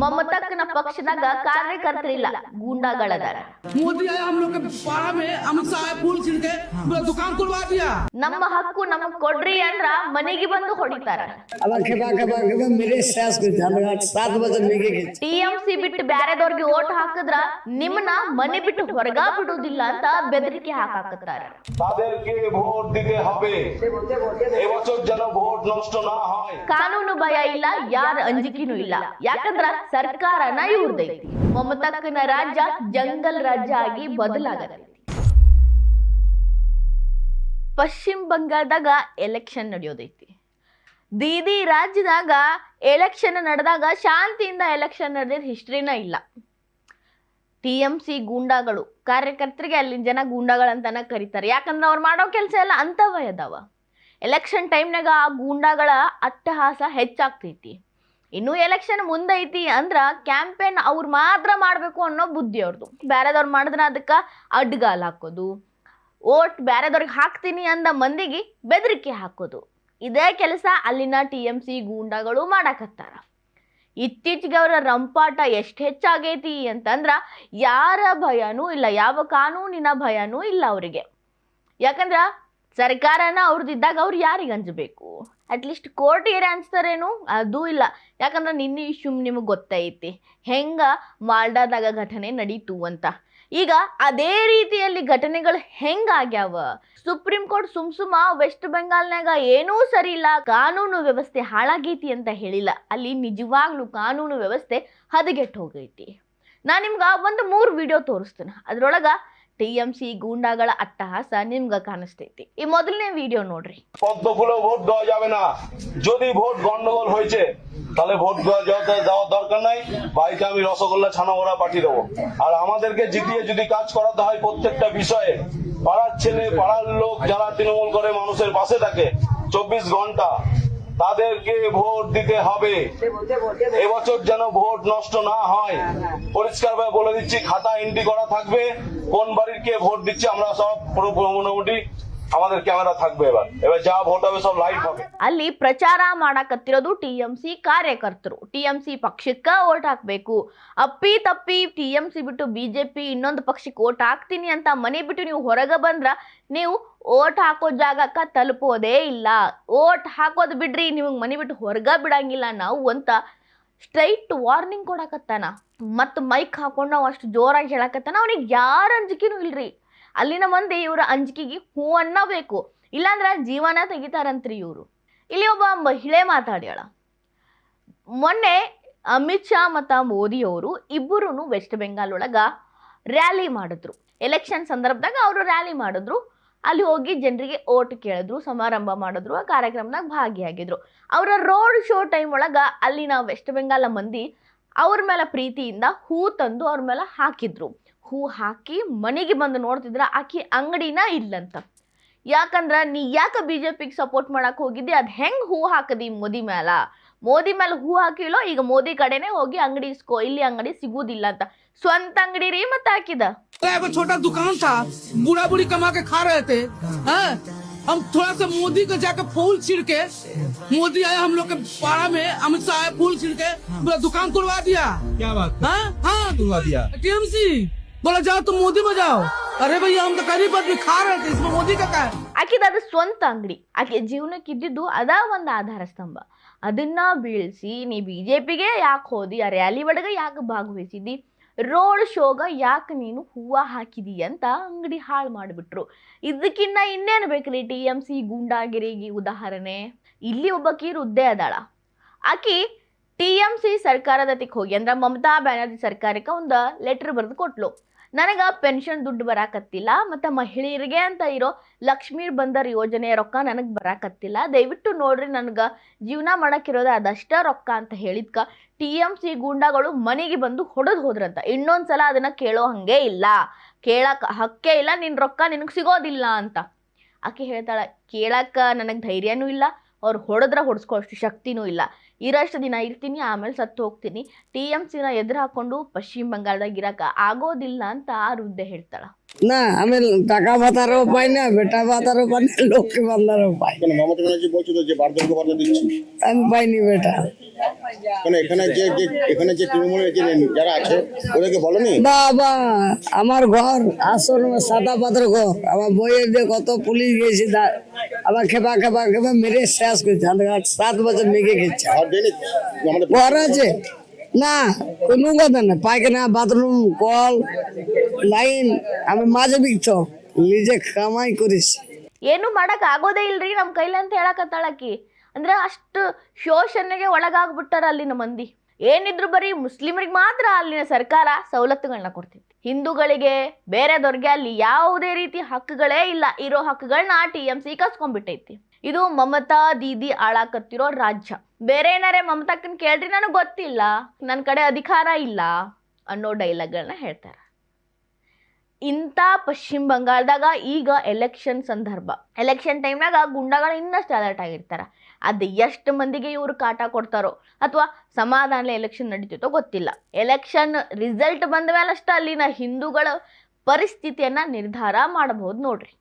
ಮಮತಕ್ಕನ ಪಕ್ಷದಾಗ ಕಾರ್ಯಕರ್ತರಿಲ್ಲ, ಗೂಂಡಾಗಳದಾರ. मोदी आया हम लोग के पारा में, अमित शाह आए फूल छिड़के पूरा दुकान खुलवा दिया. ನಮ್ಮ ಹಕ್ಕು ನಮಗ್ ಕೊಡ್ರಿ ಅಂದ್ರ ಮನೆಗೆ ಬಂದು ಹೊಡಿತಾರ. मेरे सास को धन्यवाद 7 बजे लेके गए. ಟಿಎಂಸಿ ಬಿಟ್ಟು ಬ್ಯಾರೆದವ್ರಿಗೆ ಓಟ್ ಹಾಕಿದ್ರ ನಿಮ್ಮನ್ನ ಮನೆ ಬಿಟ್ಟು ಹೊರಗ ಬಿಡುವುದಿಲ್ಲ ಅಂತ ಬೆದರಿಕೆ ಹಾಕಾಕತ್ತಾರ. তাদেরকে ভোট দিতে হবে, এবছর যেন ভোট নষ্ট না হয়. ಕಾನೂನು ಭಯ ಇಲ್ಲ, ಯಾರ ಅಂಜಿಕೆನೂ ಇಲ್ಲ, ಯಾಕಂದ್ರ ಸರ್ಕಾರನ ಇವ್ರದೈತಿ. ಮಮತಕ್ಕನ ರಾಜ್ಯ ಜಂಗಲ್ ರಾಜ್ಯ ಆಗಿ ಬದಲಾಗತೈತಿ. ಪಶ್ಚಿಮ ಬಂಗಾಳದಾಗ ಎಲೆಕ್ಷನ್ ನಡೆಯೋದೈತಿ. ದೀದಿ ರಾಜ್ಯದಾಗ ಎಲೆಕ್ಷನ್ ನಡೆದಾಗ ಶಾಂತಿಯಿಂದ ಎಲೆಕ್ಷನ್ ನಡೆದಿದ್ದ ಹಿಸ್ಟ್ರಿನ ಇಲ್ಲ. ಟಿಎಂಸಿ ಗೂಂಡಾಗಳು, ಕಾರ್ಯಕರ್ತರಿಗೆ ಅಲ್ಲಿನ ಜನ ಗೂಂಡಾಗಳಂತನ ಕರೀತಾರೆ. ಯಾಕಂದ್ರೆ ಅವ್ರು ಮಾಡೋ ಕೆಲಸ ಎಲ್ಲ ಅಂತವ ಅದಾವ. ಎಲೆಕ್ಷನ್ ಟೈಮ್ನಾಗ ಆ ಗೂಂಡಾಗಳ ಅಟ್ಟಹಾಸ ಹೆಚ್ಚಾಗ್ತೈತಿ. ಇನ್ನು ಎಲೆಕ್ಷನ್ ಮುಂದೈತಿ ಅಂದ್ರ ಕ್ಯಾಂಪೇನ್ ಅವ್ರು ಮಾತ್ರ ಮಾಡ್ಬೇಕು ಅನ್ನೋ ಬುದ್ಧಿ ಅವ್ರದ್ದು. ಬ್ಯಾರೆದವ್ರು ಮಾಡಿದ್ರೆ ಅದಕ್ಕೆ ಅಡ್ಗಾಲ್ ಹಾಕೋದು, ಓಟ್ ಬ್ಯಾರೆದವ್ರಿಗೆ ಹಾಕ್ತೀನಿ ಅಂದ ಮಂದಿಗೆ ಬೆದರಿಕೆ ಹಾಕೋದು, ಇದೇ ಕೆಲಸ ಅಲ್ಲಿನ ಟಿಎಂಸಿ ಗೂಂಡಾಗಳು ಮಾಡಾಕತ್ತಾರ. ಇತ್ತೀಚೆಗೆ ಅವರ ರಂಪಾಟ ಎಷ್ಟು ಹೆಚ್ಚಾಗೈತಿ ಅಂತಂದ್ರ ಯಾರ ಭಯನೂ ಇಲ್ಲ, ಯಾವ ಕಾನೂನಿನ ಭಯನೂ ಇಲ್ಲ ಅವರಿಗೆ. ಯಾಕಂದ್ರ ಸರ್ಕಾರನ ಅವ್ರದ್ದಿದ್ದಾಗ ಅವ್ರು ಯಾರಿಗೆ ಅಂಜಬೇಕು? At least court ಏರೇ ಅನ್ಸ್ತಾರೇನು? ಅದೂ ಇಲ್ಲ. ಯಾಕಂದ್ರೆ ನಿನ್ನೆ ಇಶ್ಯೂ ನಿಮಗೆ ಗೊತ್ತೈತಿ ಹೆಂಗ ಮಾಲ್ಡಾದಾಗ ಘಟನೆ ನಡೀತು ಅಂತ. ಈಗ ಅದೇ ರೀತಿಯಲ್ಲಿ ಘಟನೆಗಳು ಹೆಂಗಾಗ್ಯಾವ? ಸುಪ್ರೀಂ ಕೋರ್ಟ್ ಸುಮ್ಮ ವೆಸ್ಟ್ ಬೆಂಗಾಲ್ನಾಗ ಏನೂ ಸರಿ ಇಲ್ಲ, ಕಾನೂನು ವ್ಯವಸ್ಥೆ ಹಾಳಾಗೈತಿ ಅಂತ ಹೇಳಿಲ್ಲ. ಅಲ್ಲಿ ನಿಜವಾಗ್ಲೂ ಕಾನೂನು ವ್ಯವಸ್ಥೆ ಹದಗೆಟ್ಟು ಹೋಗೈತಿ. ನಾನು ನಿಮ್ಗೆ ಒಂದು 3 ವಿಡಿಯೋ ತೋರಿಸ್ತೇನೆ. ಅದ್ರೊಳಗ টিএমসি গুন্ডাಗಳ ಅಟ್ಟಹಾಸ ನಿಮ್ಗೆ ಕಾಣಿಸ್ತೈತಿ. ಈ ಮೊದಲನೇ ವಿಡಿಯೋ ನೋಡ್ರಿ. পদ্ম ফুলে ভোট দেওয়া যাবে না, যদি ভোট গন্ডগোল হয়েছে তাহলে ভোট দেওয়ার দরকার নাই, বাড়িতে আমি রসগোল্লা ছানা ওরা পাঠিয়ে দেবো। আর আমাদেরকে জিতিয়ে যদি কাজ করাতে হয় প্রত্যেকটা বিষয়ে, পাড়ার ছেলে পাড়ার লোক যারা তৃণমূল করে মানুষের পাশে থাকে 24 ঘন্টা, তাদেরকে ভোট দিতে হবে। এবছর যেন ভোট নষ্ট না হয়, পরিষ্কার ভাবে বলে দিচ্ছি, খাতা এন্ট্রি করা থাকবে, কোন বাড়ির কে ভোট দিচ্ছে আমরা সব মোটামুটি আমাদের ক্যামেরা থাকবে। এবার যা ভোট হবে সব লাইভ হবে। ಅಲ್ಲಿ ಪ್ರಚಾರ ಮಾಡಾಕತ್ತಿರೋದು ಟಿಎಂಸಿ ಕಾರ್ಯಕರ್ತರು. ಟಿಎಂಸಿ ಪಕ್ಷಕ್ಕ ಓಟ್ ಹಾಕ್ಬೇಕು, ಅಪ್ಪಿ ತಪ್ಪಿ ಟಿಎಂಸಿ ಬಿಟ್ಟು ಬಿಜೆಪಿ ಇನ್ನೊಂದು ಪಕ್ಷಕ್ಕೆ ಓಟ್ ಹಾಕ್ತೀನಿ ಅಂತ ಮನೆ ಬಿಟ್ಟು ನೀವು ಹೊರಗೆ ಬಂದ್ರ ನೀವು ಓಟ್ ಹಾಕೋ ಜಾಗಕ್ಕ ತಲುಪೋದೇ ಇಲ್ಲ. ಓಟ್ ಹಾಕೋದು ಬಿಡ್ರಿ, ನಿಮಗೆ ಮನೆ ಬಿಟ್ಟು ಹೊರಗ ಬಿಡಂಗಿಲ್ಲ ನಾವು ಅಂತ ಸ್ಟ್ರೈಟ್ ವಾರ್ನಿಂಗ್ ಕೊಡಕತ್ತಾನ. ಮತ್ತು ಮೈಕ್ ಹಾಕೊಂಡು ನಾವು ಅಷ್ಟು ಜೋರಾಗಿ ಹೇಳಕತ್ತಾನ. ಅವನಿಗೆ ಯಾರ ಅಂಜಿಕೆನೂ ಇಲ್ರಿ. ಅಲ್ಲಿನ ಮಂದಿ ಇವರ ಅಂಜಿಕೆಗೆ ಹೂ ಅನ್ನಬೇಕು, ಇಲ್ಲಾಂದ್ರೆ ಜೀವನ ತೆಗಿತಾರಂತ್ರಿ ಇವರು. ಇಲ್ಲಿ ಒಬ್ಬ ಮಹಿಳೆ ಮಾತಾಡ್ಯಾಳ. ಮೊನ್ನೆ ಅಮಿತ್ ಶಾ ಮತ್ತು ಮೋದಿ ಅವರು ಇಬ್ಬರೂ ವೆಸ್ಟ್ ಬೆಂಗಾಲ್ ಒಳಗ ರ್ಯಾಲಿ ಮಾಡಿದ್ರು. ಎಲೆಕ್ಷನ್ ಸಂದರ್ಭದಾಗ ಅವರು ರ್ಯಾಲಿ ಮಾಡಿದ್ರು. ಅಲ್ಲಿ ಹೋಗಿ ಜನರಿಗೆ ಓಟ್ ಕೇಳಿದ್ರು, ಸಮಾರಂಭ ಮಾಡಿದ್ರು, ಆ ಕಾರ್ಯಕ್ರಮದಾಗ ಭಾಗಿಯಾಗಿದ್ರು. ಅವರ ರೋಡ್ ಶೋ ಟೈಮ್ ಒಳಗ ಅಲ್ಲಿನ ವೆಸ್ಟ್ ಬೆಂಗಾಲ ಮಂದಿ ಅವ್ರ ಮೇಲೆ ಪ್ರೀತಿಯಿಂದ ಹೂ ತಂದು ಅವ್ರ ಮೇಲೆ ಹಾಕಿದ್ರು. ಹೂ ಹಾಕಿ ಮನೆಗೆ ಬಂದು ನೋಡ್ತಿದ್ರ ಆಕಿ ಅಂಗಡಿನ ಇಲ್ಲಂತ. ಯಾಕಂದ್ರ ನೀ ಯಾಕೆ ಬಿಜೆಪಿಗೆ ಸಪೋರ್ಟ್ ಮಾಡಕ್ ಹೋಗಿದ್ದಿ, ಅದ್ ಹೆಂಗ್ ಹೂ ಹಾಕದಿ ಮೋದಿ ಮೇಲೆ ಹೂ ಹಾಕಿಲ್ಲೋ, ಈಗ ಮೋದಿ ಕಡೆನೆ ಹೋಗಿ ಅಂಗಡಿ ಇಸ್ಕೋ, ಇಲ್ಲಿ ಅಂಗಡಿ ಸಿಗುದಿಲ್ಲ ಅಂತ. ಸ್ವಂತ ಅಂಗಡಿ ರೀ ಮತ್ತೆ ಹಾಕಿದ. छोटा दुकान था, बूढ़ा बूढ़ी कमा के खा रहे थे। हम थोड़ा सा मोदी को जाकर फूल छिड़के, मोदी आया हम लोग के पारा में, अमित शाह आए फूल छिड़के पूरा दुकान खुलवा दिया। क्या बात? हाँ खुलवा दिया। टीएमसी बोला जाओ तुम मोदी में जाओ। अरे भैया हम तो गरीब आदमी खा रहे थे, इसमें मोदी का क्या है? ಆಕಿದ ಅದು ಸ್ವಂತ ಅಂಗಡಿ, ಆಕೆ ಜೀವನಕ್ಕೆ ಇದ್ದಿದ್ದು ಅದ ಒಂದು ಆಧಾರ ಸ್ತಂಭ. ಅದನ್ನ ಬೀಳ್ಸಿ ನೀ ಬಿಜೆಪಿಗೆ ಯಾಕೆ ಹೋದಿ, ಆ ರ್ಯಾಲಿ ಒಳಗೆ ಯಾಕೆ ಭಾಗವಹಿಸಿದಿ, ರೋಡ್ ಶೋಗ ಯಾಕೆ ನೀನು ಹೂವ ಹಾಕಿದಿ ಅಂತ ಅಂಗಡಿ ಹಾಳು ಮಾಡಿಬಿಟ್ರು. ಇದಕ್ಕಿನ್ನ ಇನ್ನೇನು ಬೇಕ್ರಿ ಟಿಎಂಸಿ ಗೂಂಡಾಗಿರಿಗೆ ಉದಾಹರಣೆ? ಇಲ್ಲಿ ಒಬ್ಬಕಿ ವೃದ್ಧೆ ಅದಾಳ. ಆಕಿ ಟಿಎಂಸಿ ಸರ್ಕಾರದತಿಗೆ ಹೋಗಿ ಅಂದ್ರೆ ಮಮತಾ ಬ್ಯಾನರ್ಜಿ ಸರ್ಕಾರಕ್ಕೆ ಒಂದು ಲೆಟರ್ ಬರೆದು ಕೊಟ್ಲು. ನನಗೆ ಪೆನ್ಷನ್ ದುಡ್ಡು ಬರಾಕತ್ತಿಲ್ಲ, ಮತ್ತು ಮಹಿಳೆಯರಿಗೆ ಅಂತ ಇರೋ ಲಕ್ಷ್ಮೀ ಬಂದರ್ ಯೋಜನೆ ರೊಕ್ಕ ನನಗೆ ಬರಾಕತ್ತಿಲ್ಲ, ದಯವಿಟ್ಟು ನೋಡ್ರಿ ನನಗೆ ಜೀವನ ಮಾಡೋಕ್ಕಿರೋದು ಅದಷ್ಟ ರೊಕ್ಕ ಅಂತ ಹೇಳಿದ್ಕ ಟಿಎಂಸಿ ಗೂಂಡಾಗಳು ಮನೆಗೆ ಬಂದು ಹೊಡೆದು ಹೋದ್ರಂತ. ಇನ್ನೊಂದ್ಸಲ ಅದನ್ನ ಕೇಳೋ ಹಂಗೆ ಇಲ್ಲ, ಕೇಳಕ್ಕೆ ಹಕ್ಕೇ ಇಲ್ಲ, ನಿನ್ನ ರೊಕ್ಕ ನಿನಗೆ ಸಿಗೋದಿಲ್ಲ ಅಂತ. ಆಕೆ ಹೇಳ್ತಾಳೆ, ಕೇಳಕ್ಕೆ ನನಗೆ ಧೈರ್ಯನೂ ಇಲ್ಲ, ಅವ್ರು ಹೊಡೆದ್ರೆ ಹೊಡೆಸ್ಕೊಳ್ಳೋಷ್ಟು ಶಕ್ತಿನೂ ಇಲ್ಲ. ಇರಷ್ಟು ದಿನ ಇರ್ತೀನಿ ಆಮೇಲೆ ಸತ್ತು ಹೋಗ್ತೀನಿ, TMCನ ಎದುರು ಹಾಕೊಂಡು ಪಶ್ಚಿಮ ಬಂಗಾಳದಾಗ ಇರಕ್ಕೆ ಆಗೋದಿಲ್ಲ ಅಂತ ಆ ಹುದ್ದೆ ಹೇಳ್ತಾಳ. না আমি টাকা ভাতারও পাই না, বেটা ভাতারও পাই না, লক্ষ্মী ভান্ডারও পাই কেন মমতা ব্যানার্জি বলছিল যে বার্ধক্য ভাতা দিচ্ছি, আমি পাইনি বেটা। কেন এখানে যে তৃণমূলের যে যারা আছে ওদেরকে বলেনি? বাবা আমার ঘর আশ্রমে সাদা পাথর ঘর, আমার বইয়ের দিয়ে কত পুলিশ গেছি, আমার খেপা খেপা খেপা মেরে শেষ করছে, 7 বছর মেঘে খেয়েছে। ঘর দেয়নি আমাদের? ঘর আছে না, কোনো কথা না, পায়খানা বাথরুম কল লাইন আমি মাঝে বিকছ নিজে কামাই করেছি। ಏನು ಮಾಡಕ್ ಆಗೋದೇ ಇಲ್ರಿ ನಮ್ಮ ಕೈಲಿ ಅಂತ ಹೇಳಕತ್ತಾಳಕಿ. ಅಂದ್ರೆ ಅಷ್ಟು ಶೋಷಣೆಗೆ ಒಳಗಾಗ್ಬಿಟ್ಟಾರ ಅಲ್ಲಿನ ಮಂದಿ. ಏನಿದ್ರು ಬರೀ ಮುಸ್ಲಿಮರಿಗೆ ಮಾತ್ರ ಅಲ್ಲಿನ ಸರ್ಕಾರ ಸವಲತ್ತುಗಳನ್ನ ಕೊಡ್ತೈತಿ, ಹಿಂದೂಗಳಿಗೆ ಬೇರೆದವ್ರಿಗೆ ಅಲ್ಲಿ ಯಾವುದೇ ರೀತಿ ಹಕ್ಕುಗಳೇ ಇಲ್ಲ. ಇರೋ ಹಕ್ಕುಗಳನ್ನ TMC ಕಸ್ಕೊಂಡ್ಬಿಟ್ಟೈತಿ. ಇದು ಮಮತಾ ದೀದಿ ಆಳಾಕತ್ತಿರೋ ರಾಜ್ಯ. ಬೇರೆ ಏನಾರೇ ಮಮತಾಕ್ಕನ್ ಕೇಳ್ರಿ ನನಗೆ ಗೊತ್ತಿಲ್ಲ, ನನ್ನ ಕಡೆ ಅಧಿಕಾರ ಇಲ್ಲ ಅನ್ನೋ ಡೈಲಾಗ್ಗಳನ್ನ ಹೇಳ್ತಾರೆ. ಇಂಥ ಪಶ್ಚಿಮ ಬಂಗಾಳದಾಗ ಈಗ ಎಲೆಕ್ಷನ್ ಸಂದರ್ಭ, ಎಲೆಕ್ಷನ್ ಟೈಮ್ನಾಗ ಗುಂಡಗಳು ಇನ್ನಷ್ಟು ಅಲರ್ಟ್ ಆಗಿರ್ತಾರೆ. ಅದು ಎಷ್ಟು ಮಂದಿಗೆ ಇವರು ಕಾಟ ಕೊಡ್ತಾರೋ ಅಥವಾ ಸಮಾಧಾನ ಎಲೆಕ್ಷನ್ ನಡೀತಿತ್ತೋ ಗೊತ್ತಿಲ್ಲ. ಎಲೆಕ್ಷನ್ ರಿಸಲ್ಟ್ ಬಂದ ಮೇಲೆ ಅಷ್ಟೇ ಅಲ್ಲಿನ ಹಿಂದೂಗಳ ಪರಿಸ್ಥಿತಿಯನ್ನ ನಿರ್ಧಾರ ಮಾಡಬಹುದು ನೋಡ್ರಿ.